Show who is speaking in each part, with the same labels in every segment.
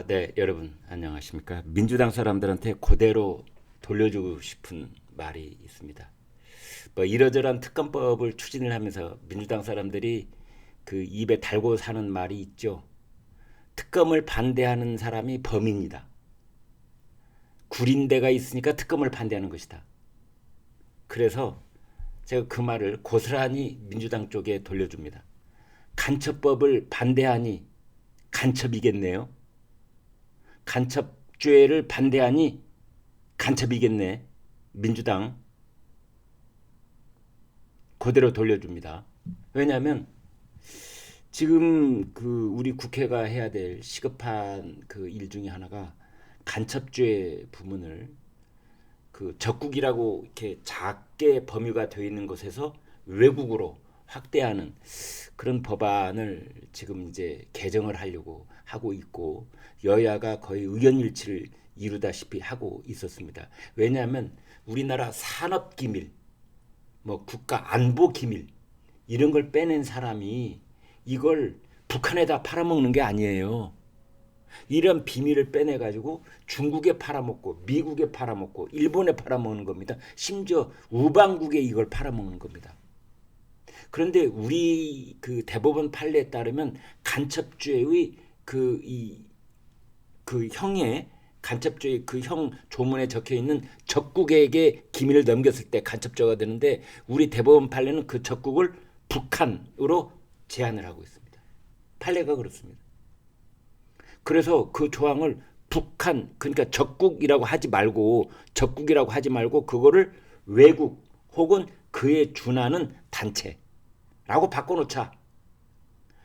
Speaker 1: 네, 여러분 안녕하십니까? 민주당 사람들한테 그대로 돌려주고 싶은 말이 있습니다. 뭐 이러저러한 특검법을 추진을 하면서 민주당 사람들이 그 입에 달고 사는 말이 있죠. 특검을 반대하는 사람이 범인이다. 구린내가 있으니까 특검을 반대하는 것이다. 그래서 제가 그 말을 고스란히 민주당 쪽에 돌려줍니다. 간첩법을 반대하니 간첩이겠네요. 간첩죄를 반대하니 간첩이겠네. 민주당 그대로 돌려줍니다. 왜냐하면 지금 그 우리 국회가 해야 될 시급한 그 일 중에 하나가 간첩죄 부문을 그 적국이라고 이렇게 작게 범위가 되어 있는 곳에서 외국으로 확대하는 그런 법안을 지금 이제 개정을 하려고 하고 있고, 여야가 거의 의견 일치를 이루다시피 하고 있었습니다. 왜냐하면 우리나라 산업 기밀, 뭐 국가 안보 기밀 이런 걸 빼낸 사람이 이걸 북한에다 팔아먹는 게 아니에요. 이런 비밀을 빼내가지고 중국에 팔아먹고 미국에 팔아먹고 일본에 팔아먹는 겁니다. 심지어 우방국에 이걸 팔아먹는 겁니다. 그런데 우리 그 대법원 판례에 따르면 간첩죄의 그 형에 간첩죄의 그 형 조문에 적혀 있는 적국에게 기밀을 넘겼을 때 간첩죄가 되는데, 우리 대법원 판례는 그 적국을 북한으로 제한을 하고 있습니다. 판례가 그렇습니다. 그래서 그 조항을 북한, 그러니까 적국이라고 하지 말고 그거를 외국 혹은 그에 준하는 단체라고 바꿔놓자.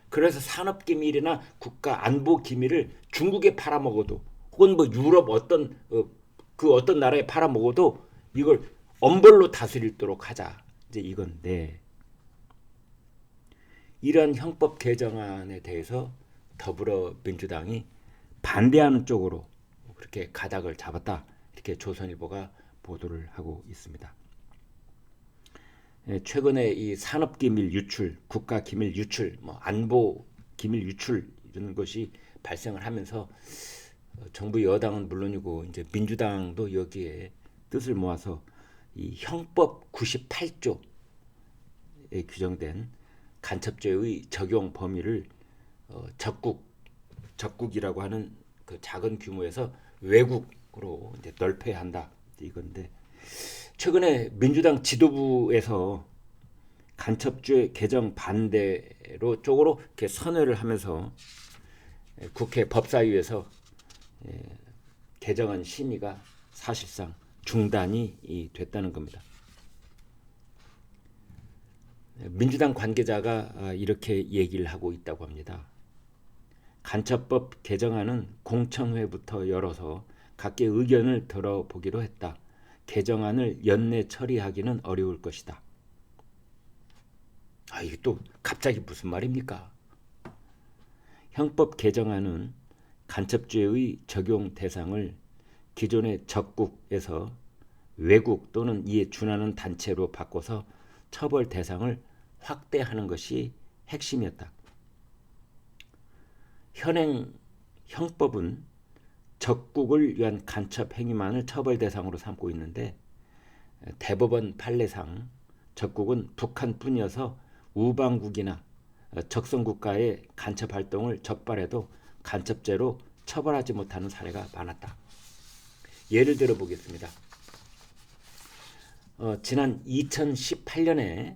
Speaker 1: 그래서 산업기밀이나 국가안보기밀을 중국에 팔아먹어도 혹은 뭐 유럽 그 어떤 나라에 팔아먹어도 이걸 엄벌로 다스리도록 하자. 이제 이건데, 이런 형법 개정안에 대해서 더불어민주당이 반대하는 쪽으로 그렇게 가닥을 잡았다. 이렇게 조선일보가 보도를 하고 있습니다. 최근에 이 산업기밀 유출, 국가기밀 유출, 뭐 안보기밀 유출 이런 것이 발생을 하면서 정부 여당은 물론이고 이제 민주당도 여기에 뜻을 모아서 이 형법 98조에 규정된 간첩죄의 적용 범위를 적국이라고 하는 그 작은 규모에서 외국으로 이제 넓혀야 한다, 이건데, 최근에 민주당 지도부에서 간첩죄 개정 반대로 쪽으로 이렇게 선회를 하면서 국회 법사위에서 개정안 심의가 사실상 중단이 됐다는 겁니다. 민주당 관계자가 이렇게 얘기를 하고 있다고 합니다. 간첩법 개정안은 공청회부터 열어서 각계 의견을 들어보기로 했다. 개정안을 연내 처리하기는 어려울 것이다. 이게 또 갑자기 무슨 말입니까? 형법 개정안은 간첩죄의 적용 대상을 기존의 적국에서 외국 또는 이에 준하는 단체로 바꿔서 처벌 대상을 확대하는 것이 핵심이었다. 현행 형법은 적국을 위한 간첩 행위만을 처벌 대상으로 삼고 있는데, 대법원 판례상 적국은 북한뿐이어서 우방국이나 적성국가의 간첩 활동을 적발해도 간첩죄로 처벌하지 못하는 사례가 많았다. 예를 들어 보겠습니다. 지난 2018년에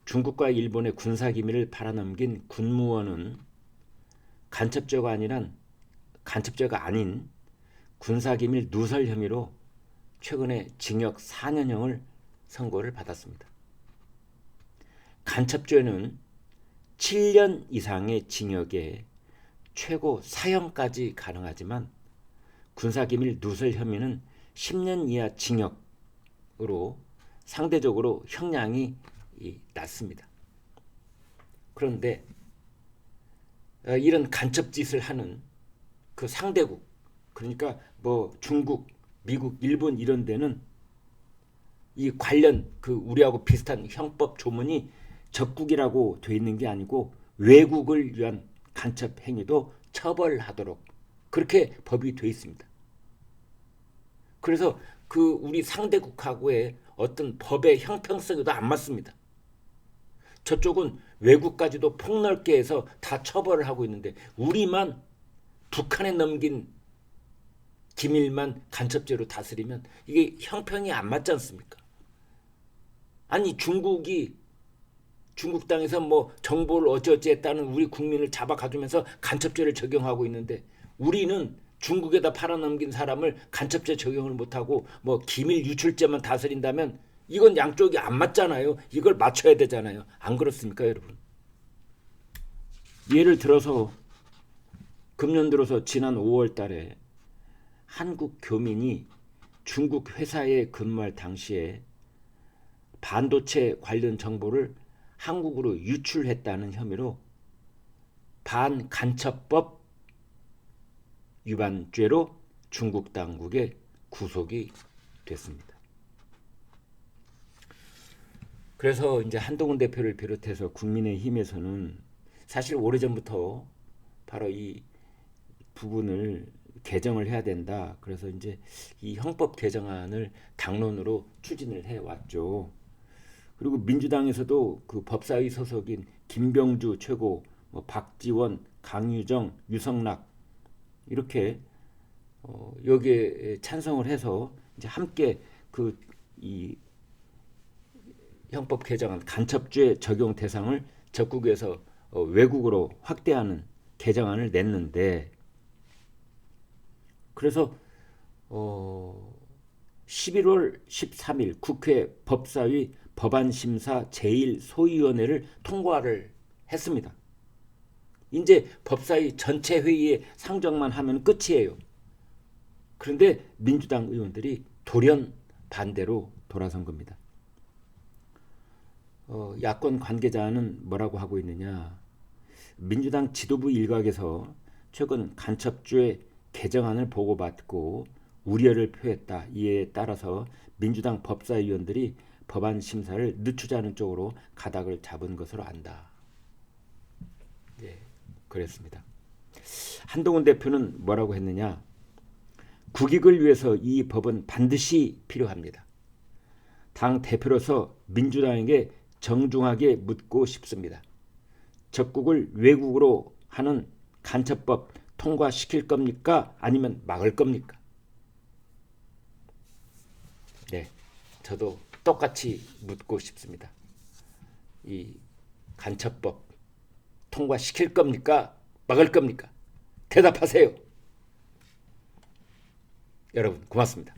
Speaker 1: 중국과 일본의 군사기밀을 팔아넘긴 군무원은 간첩죄가 아닌 군사기밀 누설 혐의로 최근에 징역 4년형을 선고를 받았습니다. 간첩죄는 7년 이상의 징역에 최고 사형까지 가능하지만 군사기밀 누설 혐의는 10년 이하 징역으로 상대적으로 형량이 낮습니다. 그런데 이런 간첩 짓을 하는 그 상대국, 그러니까 뭐 중국, 미국, 일본 이런 데는 이 관련 그 우리하고 비슷한 형법 조문이 적국이라고 돼 있는 게 아니고 외국을 위한 간첩 행위도 처벌하도록 그렇게 법이 돼 있습니다. 그래서 그 우리 상대국하고의 어떤 법의 형평성에도 안 맞습니다. 저쪽은 외국까지도 폭넓게 해서 다 처벌을 하고 있는데 우리만 북한에 넘긴 기밀만 간첩죄로 다스리면 이게 형평이 안 맞지 않습니까? 아니 중국 땅에서 뭐 정보를 어찌어찌 했다는 우리 국민을 잡아 가두면서 간첩죄를 적용하고 있는데 우리는 중국에다 팔아넘긴 사람을 간첩죄 적용을 못하고 뭐 기밀 유출죄만 다스린다면 이건 양쪽이 안 맞잖아요. 이걸 맞춰야 되잖아요. 안 그렇습니까, 여러분? 예를 들어서 금년 들어서 지난 5월 달에 한국 교민이 중국 회사에 근무할 당시에 반도체 관련 정보를 한국으로 유출했다는 혐의로 반간첩법 위반죄로 중국 당국에 구속이 됐습니다. 그래서 이제 한동훈 대표를 비롯해서 국민의힘에서는 사실 오래전부터 바로 이 부분을 개정을 해야 된다. 그래서 이제 이 형법 개정안을 당론으로 추진을 해 왔죠. 그리고 민주당에서도 그 법사위 소속인 김병주 최고, 뭐 박지원, 강유정, 유성락 이렇게 여기에 찬성을 해서 이제 함께 그 이 형법 개정안 간첩죄 적용 대상을 적국에서 외국으로 확대하는 개정안을 냈는데 그래서 11월 13일 국회 법사위 법안심사 제1소위원회를 통과를 했습니다. 이제 법사위 전체 회의에 상정만 하면 끝이에요. 그런데 민주당 의원들이 돌연 반대로 돌아선 겁니다. 야권 관계자는 뭐라고 하고 있느냐. 민주당 지도부 일각에서 최근 간첩죄 개정안을 보고받고 우려를 표했다. 이에 따라서 민주당 법사위원들이 법안 심사를 늦추자는 쪽으로 가닥을 잡은 것으로 안다. 예, 그랬습니다. 한동훈 대표는 뭐라고 했느냐. 국익을 위해서 이 법은 반드시 필요합니다. 당 대표로서 민주당에게 정중하게 묻고 싶습니다. 적국을 외국으로 하는 간첩법 통과시킬 겁니까? 아니면 막을 겁니까? 네, 저도 똑같이 묻고 싶습니다. 이 간첩법 통과시킬 겁니까? 막을 겁니까? 대답하세요. 여러분 고맙습니다.